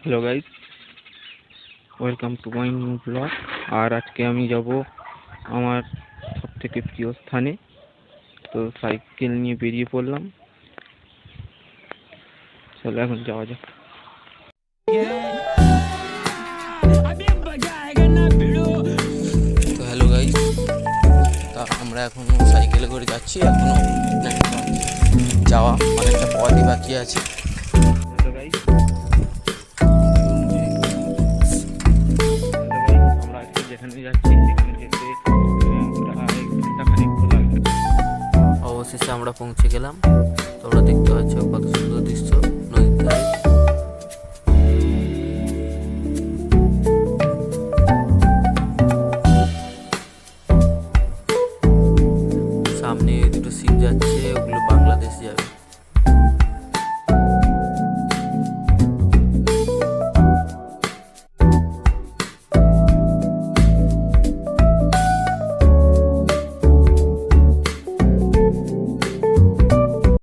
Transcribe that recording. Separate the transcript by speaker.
Speaker 1: Hello guys, welcome to my new blog. আর আজকে আমি যাব আমার সবথেকে প্রিয় স্থানে। তো সাইকেল নিয়ে বেরিয়ে পড়লাম, চলো এখন যাওয়া যাক। তো হ্যালো গাইস, তা আমরা এখন সাইকেলে করে যাচ্ছি। এখনো যাওয়া অনেকটা পথই বাকি আছে। হ্যালো গাইস, আমরা আজকে যেখানে যাচ্ছি সেখানে যেতে প্রায় ঘন্টাখানেক লাগবে। অবশেষে আমরা পৌঁছে গেলাম।